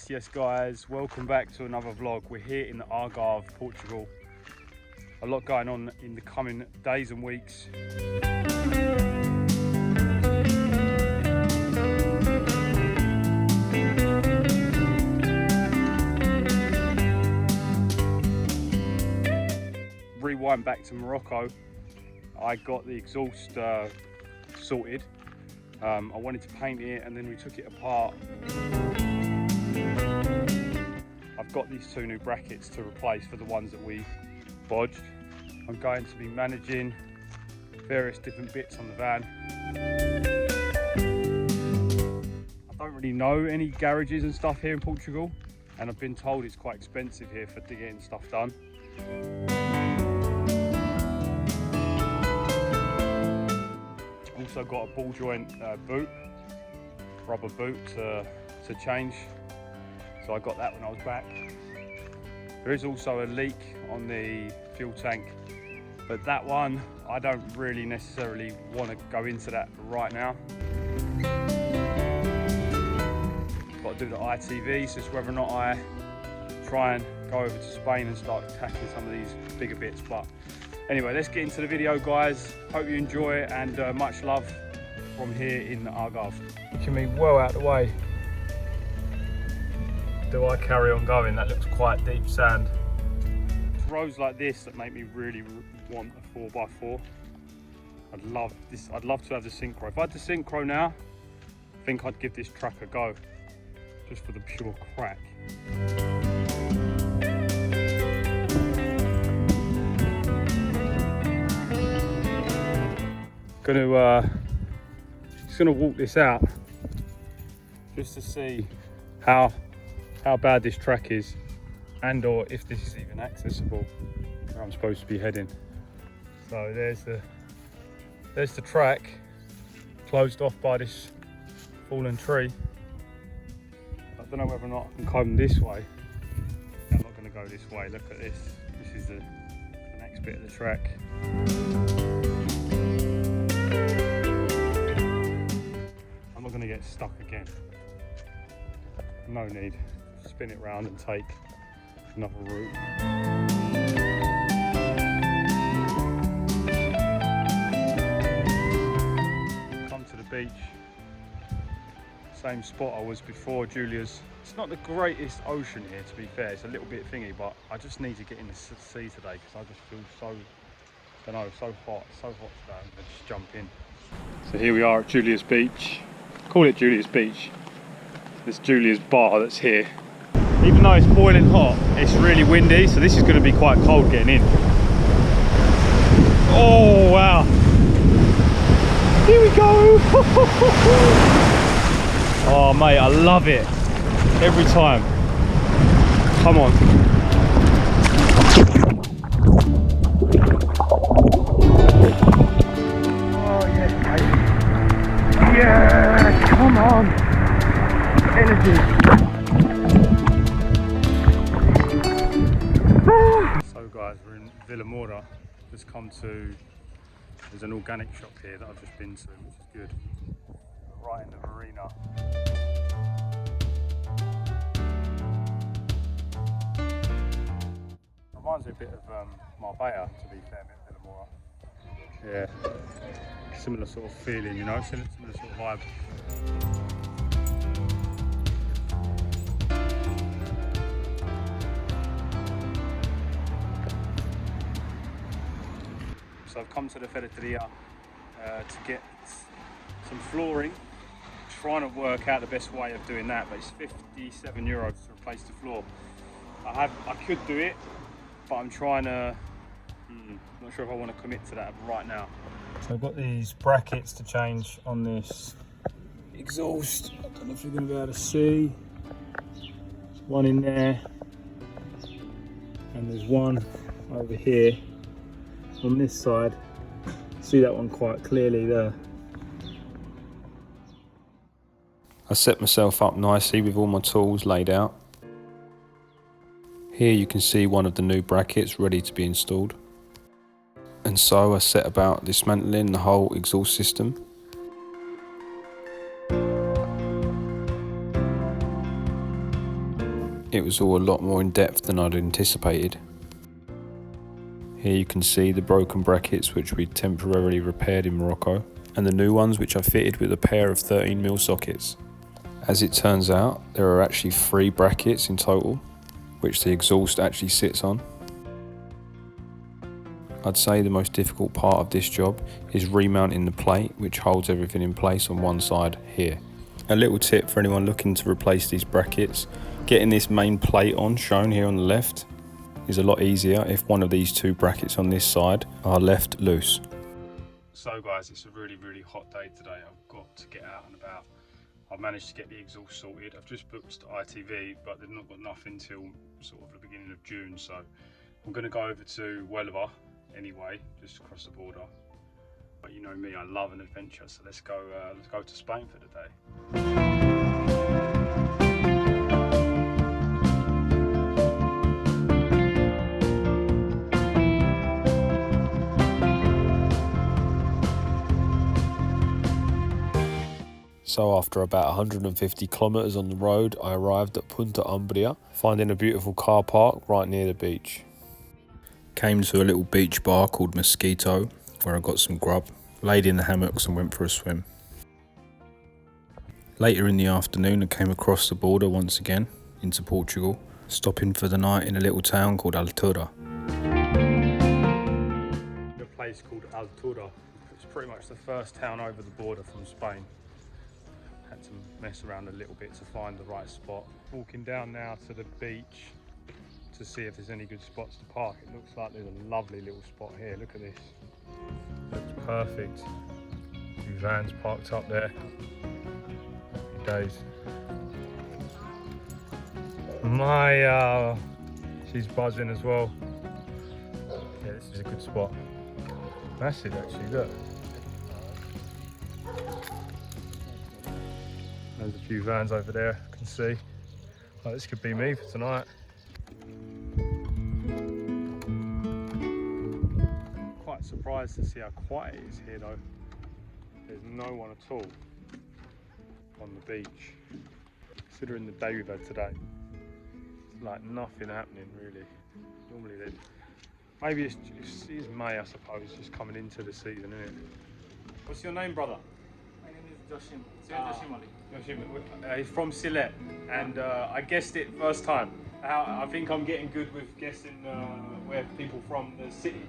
Yes guys, welcome back to another vlog. We're here in the Algarve, Portugal. A lot going on in the coming days and weeks. Rewind back to Morocco. I got the exhaust sorted. I wanted to paint it and then we took it apart. I've got these two new brackets to replace for the ones that we bodged. I'm going to be managing various different bits on the van. I don't really know any garages and stuff here in Portugal, and I've been told it's quite expensive here for getting stuff done. Also got a ball joint boot, rubber boot to change. So I got that when I was back. There is also a leak on the fuel tank, but that one, I don't really necessarily want to go into that right now. Got to do the ITV, so it's whether or not I try and go over to Spain and start tackling some of these bigger bits. But anyway, let's get into the video, guys. Hope you enjoy it, and much love from here in the Algarve. Taking me well out of the way. Do I carry on going? That looks quite deep sand. It's roads like this that make me really want a 4x4. I'd love this. I'd love to have the synchro. If I had the synchro now, I think I'd give this truck a go, just for the pure crack. Just gonna walk this out just to see how bad this track is, and or if this is even accessible where I'm supposed to be heading. So there's the track, closed off by this fallen tree. I don't know whether or not I can come this way. I'm not going to go this way. Look at this. This is the next bit of the track. I'm not going to get stuck again. No need. Spin it round and take another route. Come to the beach. Same spot I was before, Julia's. It's not the greatest ocean here, to be fair. It's a little bit thingy, but I just need to get in the sea today because I just feel so, I don't know, so hot today. I'm gonna just jump in. So here we are at Julia's beach. Call it Julia's beach. There's Julia's bar that's here. Even though it's boiling hot, it's really windy, so this is going to be quite cold getting in. Oh wow! Here we go! Oh mate, I love it every time. Come on. Oh yes, mate. Yeah, come on. Energy. So guys, we're in Vora. Just come to, there's an organic shop here that I've just been to, which is good. Right in the marina. Reminds me a bit of Marbella, to be fair, Vora. Yeah, similar sort of feeling, you know, similar sort of vibe. So I've come to the ferreteria to get some flooring. Trying to work out the best way of doing that, but it's 57 euros to replace the floor. I could do it, but I'm trying to, not sure if I want to commit to that right now. So I've got these brackets to change on this exhaust. I don't know if you're going to be able to see. There's one in there, and there's one over here on this side. See that one quite clearly there. I set myself up nicely with all my tools laid out. Here you can see one of the new brackets ready to be installed. And so I set about dismantling the whole exhaust system. it was all a lot more in depth than I'd anticipated. Here you can see the broken brackets which we temporarily repaired in Morocco, and the new ones which I fitted with a pair of 13mm sockets. As it turns out, there are actually 3 brackets in total, which the exhaust actually sits on. I'd say the most difficult part of this job is remounting the plate which holds everything in place on one side here. A little tip for anyone looking to replace these brackets: getting this main plate on, shown here on the left, is a lot easier if one of these 2 brackets on this side are left loose. So guys, it's a really hot day today. I've got to get out and about. I've managed to get the exhaust sorted. I've just booked ITV, but they've not got nothing till sort of the beginning of June. So I'm going to go over to Huelva anyway, just across the border. But you know me, I love an adventure. So let's go to Spain for the day. So after about 150 kilometres on the road, I arrived at Punta Umbria, finding a beautiful car park right near the beach. Came to a little beach bar called Mosquito, where I got some grub, laid in the hammocks and went for a swim. Later in the afternoon, I came across the border once again into Portugal, stopping for the night in a little town called Altura. A place called Altura. It's pretty much the first town over the border from Spain. Had to mess around a little bit to find the right spot. Walking down now to the beach to see if there's any good spots to park. It looks like there's a lovely little spot here. Look at this. Looks perfect. A few vans parked up there. Happy days. Maya, she's buzzing as well. Yeah, this is a good spot. Massive actually, look. There's a few vans over there, I can see. Oh, this could be me for tonight. Quite surprised to see how quiet it is here though. There's no one at all on the beach. Considering the day we've had today, it's like nothing happening really. Normally maybe it's May, I suppose, just coming into the season, isn't it? What's your name, brother? My name is Joshim. Joshim Ali. He's from Sylhet, and I guessed it first time. I think I'm getting good with guessing where people from the city.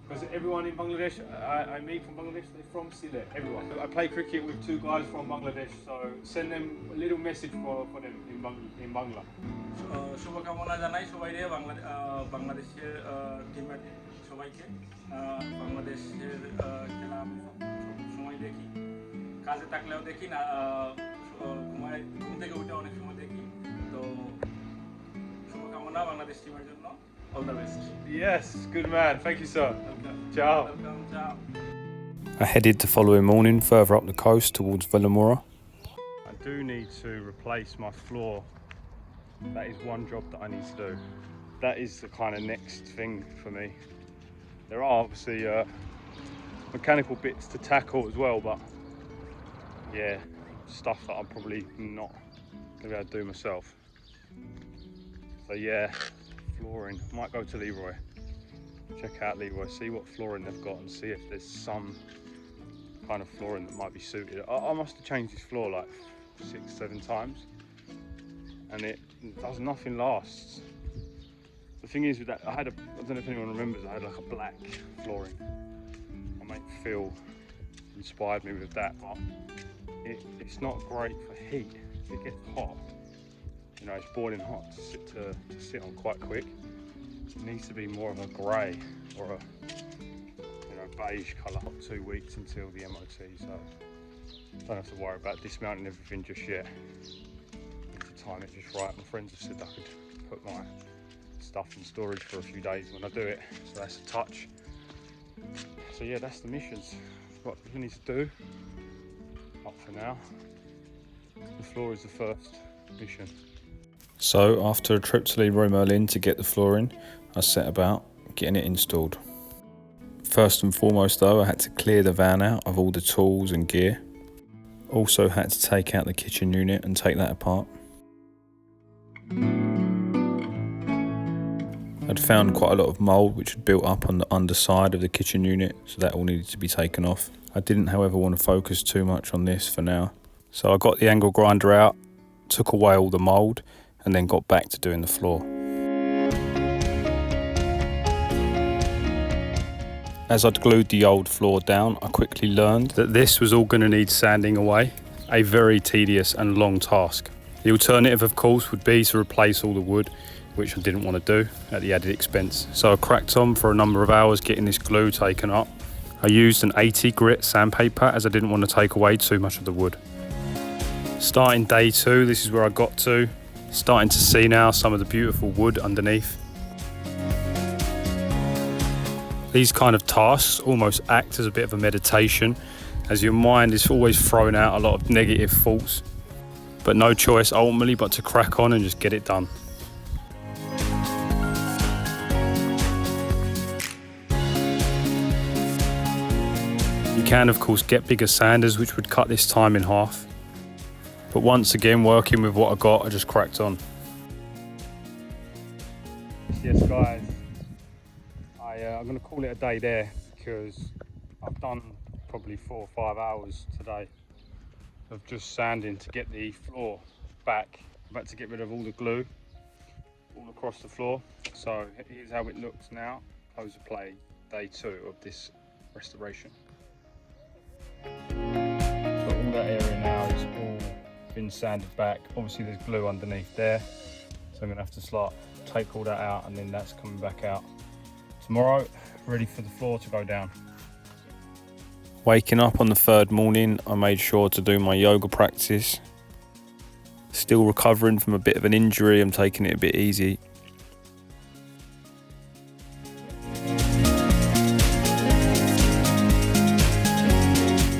Because everyone in Bangladesh, I meet from Bangladesh, they're from Sylhet, everyone. I play cricket with 2 guys from Bangladesh, so send them a little message for them in Bangla. শুভকামনা জানাই সবাইরে বাংলাদেশের টিমের সবাইকে বাংলাদেশের খেলা আমি সময় দেখি কাজে থাকলেও দেখি না ঘুম থেকে উঠে অনেক সময় দেখি তো শুভকামনা বাংলাদেশ টিমের জন্য all the best. Yes, good man, thank you sir. Ciao. Welcome, ciao. I headed the following morning further up the coast towards Vilamora. I do need to replace my floor. That is one job that I need to do. That is the kind of next thing for me. There are obviously mechanical bits to tackle as well, but yeah, stuff that I'm probably not going to be able to do myself. So yeah, flooring. Might go to Leroy, check out Leroy, see what flooring they've got and see if there's some kind of flooring that might be suited. I must have changed this floor like 6-7 times and it does nothing lasts. The thing is with that, I don't know if anyone remembers, I had like a black flooring. My mate Phil inspired me with that, but it's not great for heat. It gets hot. You know, it's boiling hot to sit on quite quick. It needs to be more of a grey or a beige colour. 2 weeks until the MOT, so don't have to worry about dismounting everything just yet. Need to time it just right. My friends have said I could put my stuff in storage for a few days when I do it, so that's a touch. So yeah, that's the missions. What we need to do up for now. The floor is the first mission. So after a trip to Leroy Merlin to get the flooring, I set about getting it installed. First and foremost though, I had to clear the van out of all the tools and gear. Also had to take out the kitchen unit and take that apart. I'd found quite a lot of mould which had built up on the underside of the kitchen unit, so that all needed to be taken off. I didn't, however, want to focus too much on this for now. So I got the angle grinder out, took away all the mould, and then got back to doing the floor. As I'd glued the old floor down, I quickly learned that this was all going to need sanding away, a very tedious and long task. The alternative, of course, would be to replace all the wood, which I didn't want to do at the added expense. So I cracked on for a number of hours getting this glue taken up. I used an 80 grit sandpaper as I didn't want to take away too much of the wood. Starting day 2, this is where I got to. Starting to see now some of the beautiful wood underneath. These kind of tasks almost act as a bit of a meditation, as your mind is always throwing out a lot of negative thoughts. But no choice ultimately but to crack on and just get it done. You can of course get bigger sanders which would cut this time in half. But once again, working with what I got, I just cracked on. Yes guys, I'm going to call it a day there because I've done probably 4 or 5 hours today of just sanding to get the floor back. I'm about to get rid of all the glue all across the floor. So here's how it looks now. Close of play, day 2 of this restoration. So all that area now is all been sanded back. Obviously there's glue underneath there, so I'm going to have to take all that out, and then that's coming back out tomorrow, ready for the floor to go down. Waking up on the 3rd morning, I made sure to do my yoga practice. Still recovering from a bit of an injury, I'm taking it a bit easy.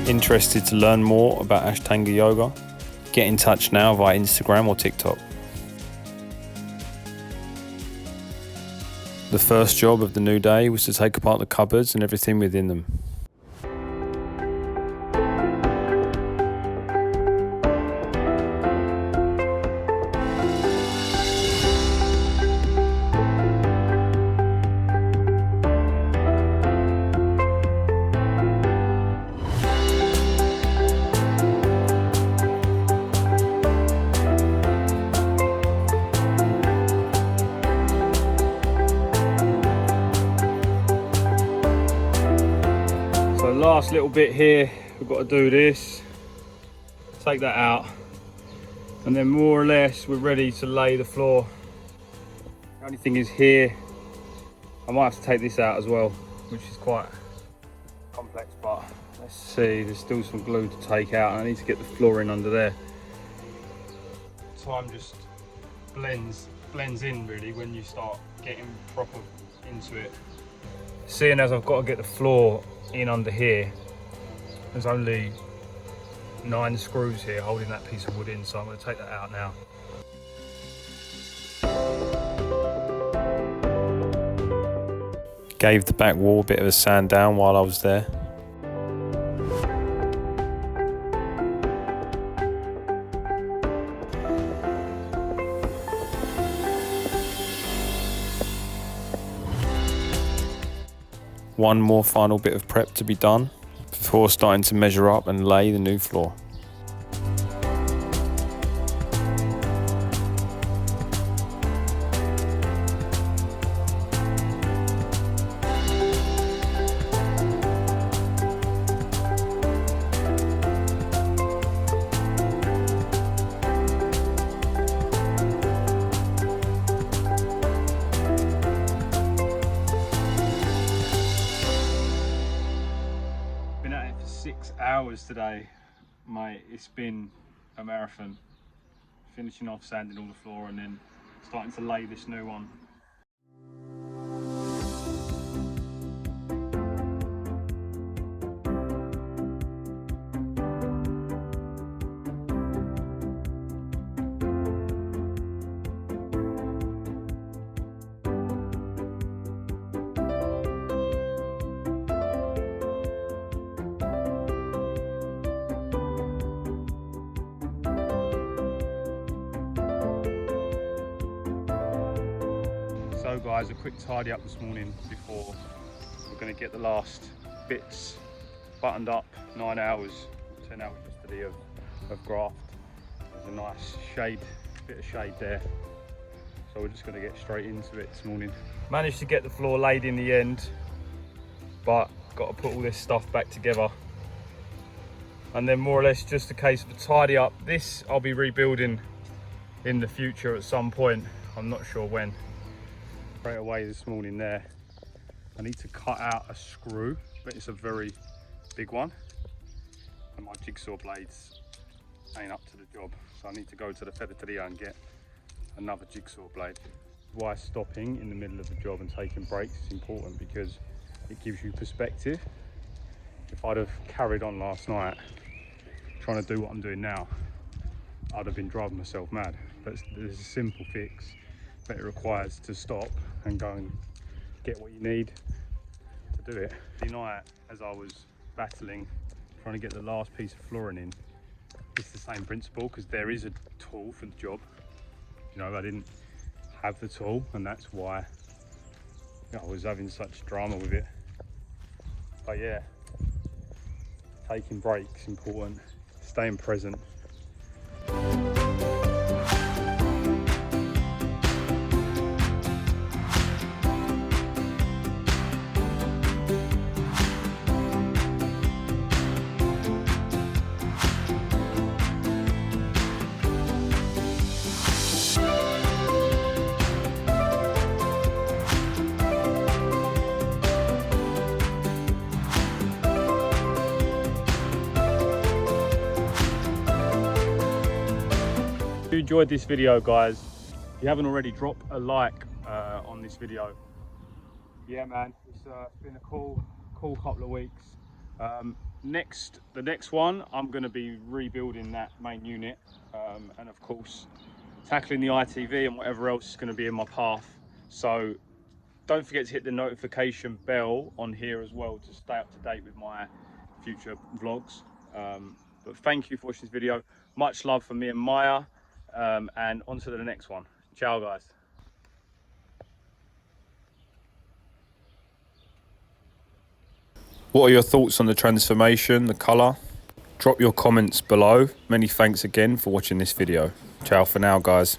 Interested to learn more about Ashtanga yoga? Get in touch now via Instagram or TikTok. The first job of the new day was to take apart the cupboards and everything within them. Last little bit here, we've got to do this, take that out, and then more or less we're ready to lay the floor. The only thing is here, I might have to take this out as well, which is quite complex, but let's see, there's still some glue to take out, and I need to get the flooring under there. Time just blends in really when you start getting proper into it. Seeing as I've got to get the floor in under here, there's only 9 screws here holding that piece of wood in, so I'm going to take that out now. Gave the back wall a bit of a sand down while I was there. One more final bit of prep to be done before starting to measure up and lay the new floor. Been at it for 6 hours today, mate. It's been a marathon. Finishing off sanding all the floor and then starting to lay this new one. So guys, a quick tidy up this morning before we're going to get the last bits buttoned up. 9 hours, 10 hours yesterday of graft. There's a nice shade, bit of shade there. So we're just going to get straight into it this morning. Managed to get the floor laid in the end, but got to put all this stuff back together. And then more or less just a case of a tidy up. This I'll be rebuilding in the future at some point. I'm not sure when. Straight away this morning there, I need to cut out a screw, but it's a very big one. And my jigsaw blades ain't up to the job. So I need to go to the ferreteria and get another jigsaw blade. Why stopping in the middle of the job and taking breaks is important, because it gives you perspective. If I'd have carried on last night trying to do what I'm doing now, I'd have been driving myself mad. But there's a simple fix, but it requires to stop and go and get what you need to do it. The night, as I was battling, trying to get the last piece of flooring in, it's the same principle, because there is a tool for the job. You know, I didn't have the tool, and that's why I was having such drama with it. But yeah, taking breaks important, staying present. If you enjoyed this video, guys, if you haven't already, drop a like on this video. Yeah man, it's been a cool couple of weeks. The next one, I'm going to be rebuilding that main unit, and of course tackling the ITV and whatever else is going to be in my path. So don't forget to hit the notification bell on here as well to stay up to date with my future vlogs. But thank you for watching this video. Much love from me and Maya. And on to the next one. Ciao guys. What are your thoughts on the transformation, the colour? Drop your comments below. Many thanks again for watching this video. Ciao for now, guys.